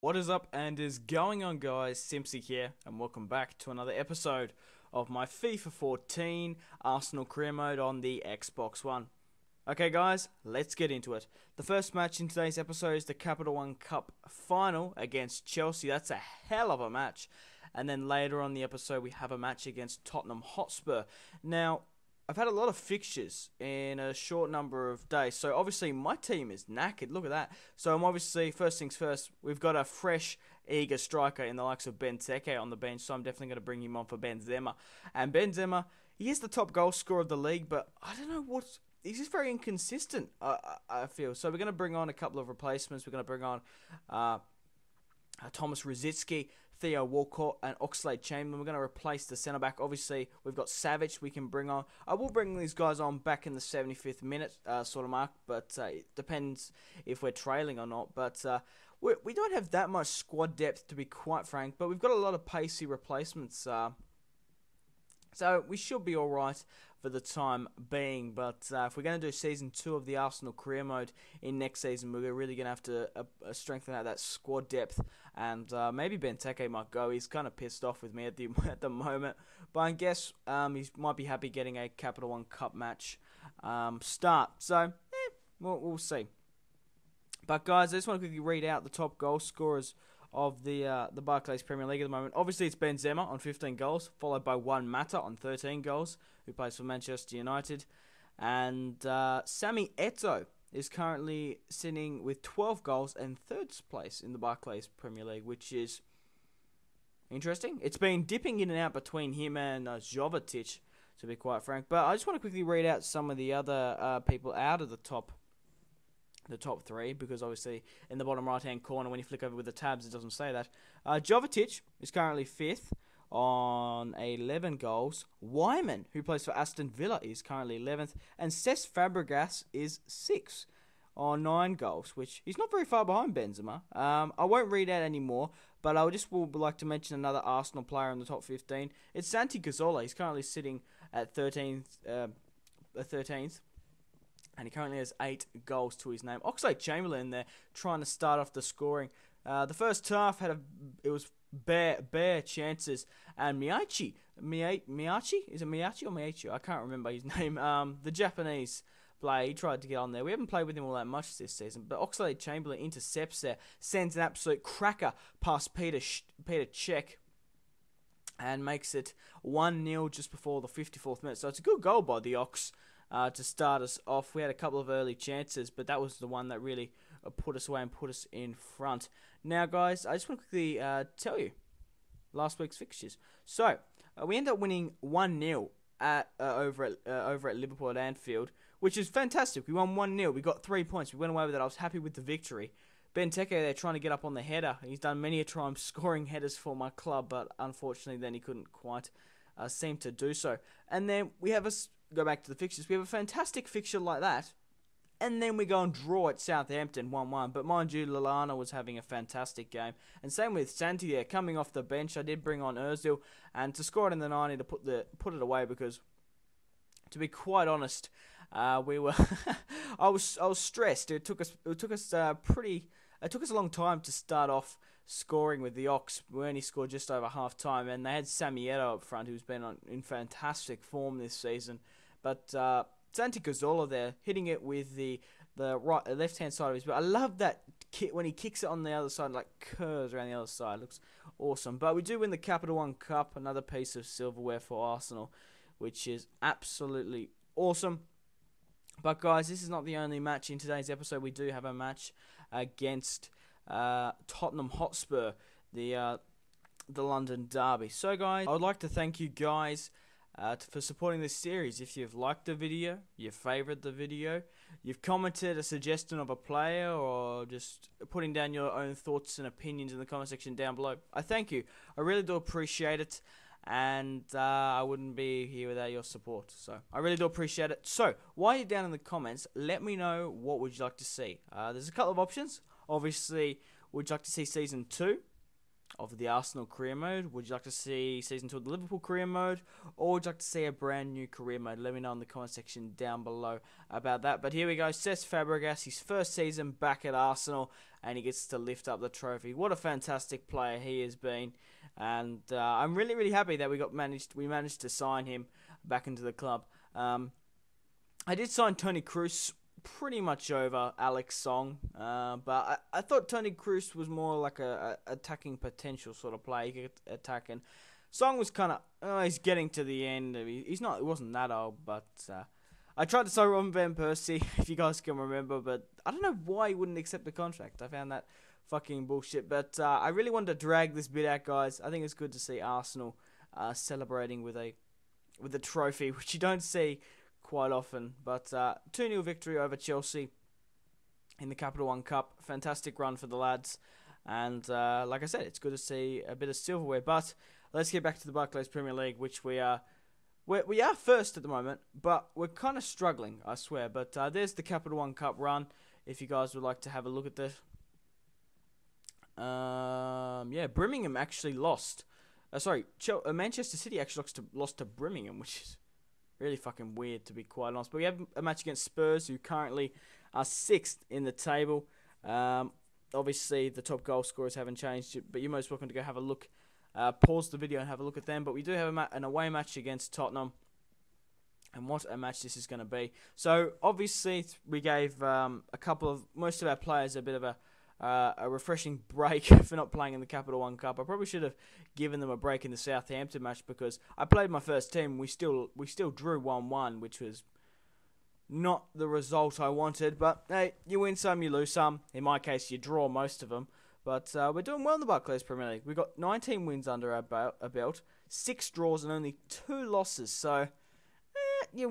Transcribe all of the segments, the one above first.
What is up and is going on, guys? Simpzy here, and welcome back to another episode of my FIFA 14 Arsenal career mode on the Xbox One. Okay guys, let's get into it. The first match in today's episode is the Capital One Cup final against Chelsea. That's a hell of a match. And then later on the episode we have a match against Tottenham Hotspur. Now, I've had a lot of fixtures in a short number of days, so obviously my team is knackered. Look at that. So I'm obviously, first things first, we've got a fresh, eager striker in the likes of Benteke on the bench, so I'm definitely going to bring him on for Benzema. And Benzema, he is the top goal scorer of the league, but I don't know what's... He's just very inconsistent, I feel. So we're going to bring on a couple of replacements. We're going to bring on Thomas Rosicky, Theo Walcott, and Oxlade-Chamberlain. We're going to replace the centre-back. Obviously, we've got Savage we can bring on. I will bring these guys on back in the 75th minute sort of mark, but it depends if we're trailing or not. But we don't have that much squad depth, to be quite frank, but we've got a lot of pacey replacements. So we should be all right for the time being. But if we're going to do Season 2 of the Arsenal career mode in next season, we're really going to have to strengthen out that squad depth. And maybe Benteke might go. He's kind of pissed off with me at the moment. But I guess he might be happy getting a Capital One Cup match start. So, we'll see. But guys, I just want to quickly read out the top goal scorers of the Barclays Premier League at the moment. Obviously, it's Benzema on 15 goals, followed by Juan Mata on 13 goals, who plays for Manchester United. And Sami Eto'o is currently sitting with 12 goals and third place in the Barclays Premier League, which is interesting. It's been dipping in and out between him and Jovetic, to be quite frank. But I just want to quickly read out some of the other people out of the top three, because obviously in the bottom right hand corner when you flick over with the tabs it doesn't say that. Jovetic is currently 5th on 11 goals. Wyman, who plays for Aston Villa, is currently 11th, and Cesc Fabregas is 6th on 9 goals, which he's not very far behind Benzema. I won't read out any more, but I would like to mention another Arsenal player in the top 15. It's Santi Cazorla. He's currently sitting at 13th, and he currently has 8 goals to his name. Oxlade-Chamberlain there, trying to start off the scoring. The first half it was bare chances, and Miyachi, is it Miyachi or Miyachi? I can't remember his name. The Japanese player, he tried to get on there. We haven't played with him all that much this season, but Oxlade-Chamberlain intercepts there, sends an absolute cracker past Peter Cech, and makes it 1-0 just before the 54th minute. So it's a good goal by the Ox. To start us off. We had a couple of early chances, but that was the one that really put us away and put us in front. Now, guys, I just want to quickly tell you last week's fixtures. So, we ended up winning 1-0 over at Liverpool at Anfield, which is fantastic. We won 1-0. We got 3 points. We went away with that. I was happy with the victory. Benteke there trying to get up on the header. He's done many a time scoring headers for my club, but unfortunately then he couldn't quite seem to do so. And then we have go back to the fixtures. We have a fantastic fixture like that, and then we go and draw at Southampton 1-1. But mind you, Lallana was having a fantastic game, and same with Santi there coming off the bench. I did bring on Özil, and to score it in the 90 to put it away, because to be quite honest, we were I was stressed. It took us a long time to start off scoring with the Ox. We only scored just over half time, and they had Sami Eto'o up front, who's been in fantastic form this season. But Santi Cazorla there, hitting it with the left hand side of his boot. I love that kick when he kicks it on the other side, like curves around the other side. Looks awesome. But we do win the Capital One Cup, another piece of silverware for Arsenal, which is absolutely awesome. But guys, this is not the only match in today's episode. We do have a match against Tottenham Hotspur, the London derby. So guys, I would like to thank you guys for supporting this series. If you've liked the video, you favoured the video, you've commented a suggestion of a player, or just putting down your own thoughts and opinions in the comment section down below, I thank you. I really do appreciate it, and I wouldn't be here without your support. So I really do appreciate it. So while you're down in the comments, let me know what would you like to see. There's a couple of options. Obviously, would you like to see Season 2 of the Arsenal career mode? Would you like to see Season 2 of the Liverpool career mode? Or would you like to see a brand new career mode? Let me know in the comment section down below about that. But here we go. Cesc Fabregas, his first season back at Arsenal, and he gets to lift up the trophy. What a fantastic player he has been. And I'm really, really happy that we managed to sign him back into the club. I did sign Toni Kroos pretty much over Alex Song, but I thought Toni Kroos was more like a attacking potential sort of player. He could attack, and Song was kind of he's getting to the end. He wasn't that old, but I tried to sign Robin van Persie, if you guys can remember, but I don't know why he wouldn't accept the contract. I found that fucking bullshit. But I really wanted to drag this bit out, guys. I think it's good to see Arsenal celebrating with a trophy, which you don't see quite often. But 2-0 victory over Chelsea in the Capital One Cup. Fantastic run for the lads. And like I said, it's good to see a bit of silverware. But let's get back to the Barclays Premier League, which we are first at the moment, but we're kind of struggling, I swear. But there's the Capital One Cup run, if you guys would like to have a look at this. Yeah, Birmingham actually lost. Manchester City actually lost to Birmingham, which is really fucking weird, to be quite honest. But we have a match against Spurs, who currently are 6th in the table. Obviously, the top goal scorers haven't changed, but you're most welcome to go have a look. Pause the video and have a look at them. But we do have an away match against Tottenham. And what a match this is going to be. So, obviously, we gave most of our players a bit of a refreshing break for not playing in the Capital One Cup. I probably should have given them a break in the Southampton match, because I played my first team. We still drew 1-1, which was not the result I wanted. But hey, you win some, you lose some. In my case, you draw most of them. But we're doing well in the Barclays Premier League. We've got 19 wins under our belt, 6 draws and only 2 losses. So yeah,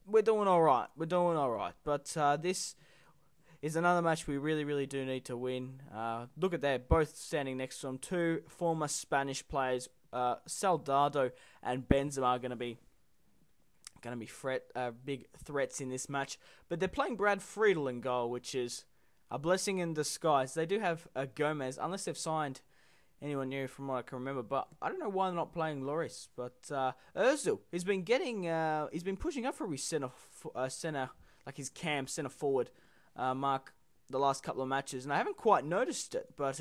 we're doing all right. We're doing all right. But this is another match we really, really do need to win. Look at that, both standing next to them. 2 former Spanish players, Soldado and Benzema, are going to be big threats in this match. But they're playing Brad Friedel in goal, which is a blessing in disguise. They do have Gomez, unless they've signed anyone new from what I can remember. But I don't know why they're not playing Lloris. But Ozil has been he's been pushing up for his center, like his center forward mark the last couple of matches, and I haven't quite noticed it. But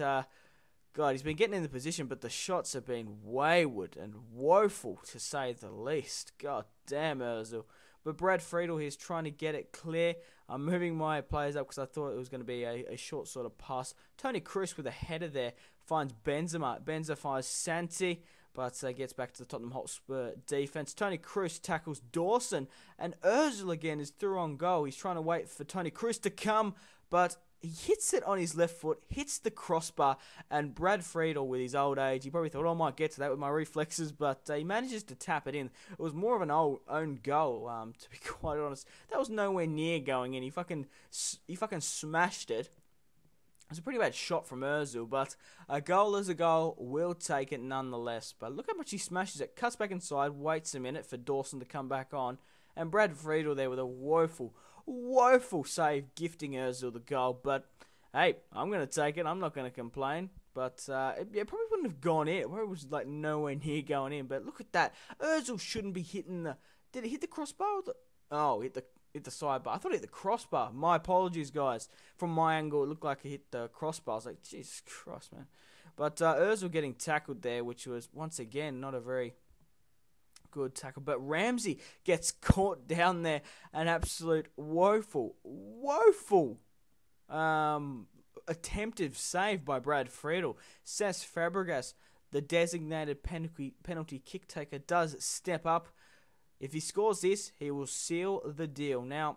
God, he's been getting in the position, but the shots have been wayward and woeful, to say the least. God damn, Ozil. But Brad Friedel, he's trying to get it clear. I'm moving my players up because I thought it was going to be a short sort of pass. Toni Kroos with a header there finds Benzema. Benzema finds Santi, but gets back to the Tottenham Hotspur defense. Toni Kroos tackles Dawson, and Ozil again is through on goal. He's trying to wait for Toni Kroos to come, but he hits it on his left foot, hits the crossbar, and Brad Friedel, with his old age, he probably thought, I might get to that with my reflexes, but he manages to tap it in. It was more of an own goal, to be quite honest. That was nowhere near going in. He fucking smashed it. It was a pretty bad shot from Ozil, but a goal is a goal. We'll take it nonetheless. But look how much he smashes it. Cuts back inside, waits a minute for Dawson to come back on, and Brad Friedel there with a woeful save, gifting Ozil the goal. But hey, I'm going to take it. I'm not going to complain. But it probably wouldn't have gone in. It probably was like nowhere near going in. But look at that. Ozil shouldn't be hitting the... Did he hit the crossbar? Hit the sidebar. I thought he hit the crossbar. My apologies, guys. From my angle, it looked like he hit the crossbar. I was like, Jesus Christ, man. But Ozil getting tackled there, which was, once again, not a very good tackle. But Ramsey gets caught down there. An absolute woeful attempted save by Brad Friedel. Cesc Fabregas, the designated penalty kick taker, does step up. If he scores this, he will seal the deal. Now,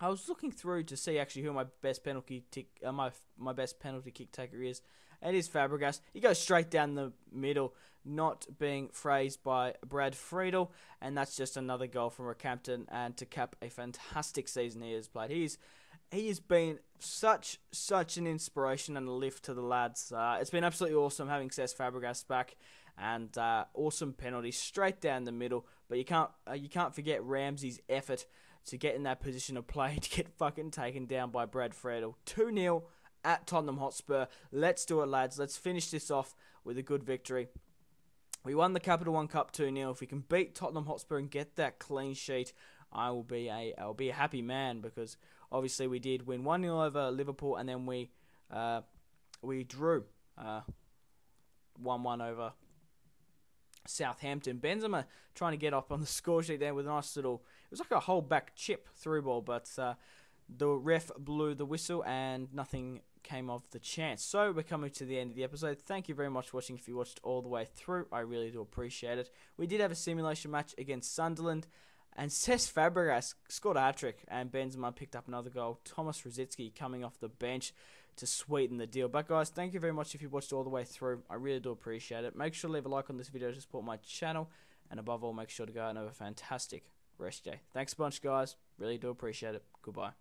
I was looking through to see actually who my best penalty kick taker is. It is Fabregas. He goes straight down the middle, not being phrased by Brad Friedel, and that's just another goal from Rockhampton, and to cap a fantastic season he has played. He has been such an inspiration and a lift to the lads. It's been absolutely awesome having Cesc Fabregas back, and awesome penalty straight down the middle. But you can't forget Ramsey's effort to get in that position of play to get fucking taken down by Brad Friedel. 2-0 at Tottenham Hotspur. Let's do it, lads. Let's finish this off with a good victory. We won the Capital One Cup 2-0. If we can beat Tottenham Hotspur and get that clean sheet, I'll be a happy man, because obviously we did win 1-0 over Liverpool, and then we drew 1-1 over Southampton. Benzema trying to get up on the score sheet there with a nice little, it was like a whole back chip through ball, but the ref blew the whistle and nothing came of the chance. So we're coming to the end of the episode. Thank you very much for watching. If you watched all the way through, I really do appreciate it. We did have a simulation match against Sunderland, and Cesc Fabregas scored a hat-trick, and Benzema picked up another goal. Thomas Rosicky coming off the bench to sweeten the deal. But guys, thank you very much if you watched all the way through. I really do appreciate it. Make sure to leave a like on this video to support my channel, and above all, make sure to go out and have a fantastic rest day. Thanks a bunch, guys. Really do appreciate it. Goodbye.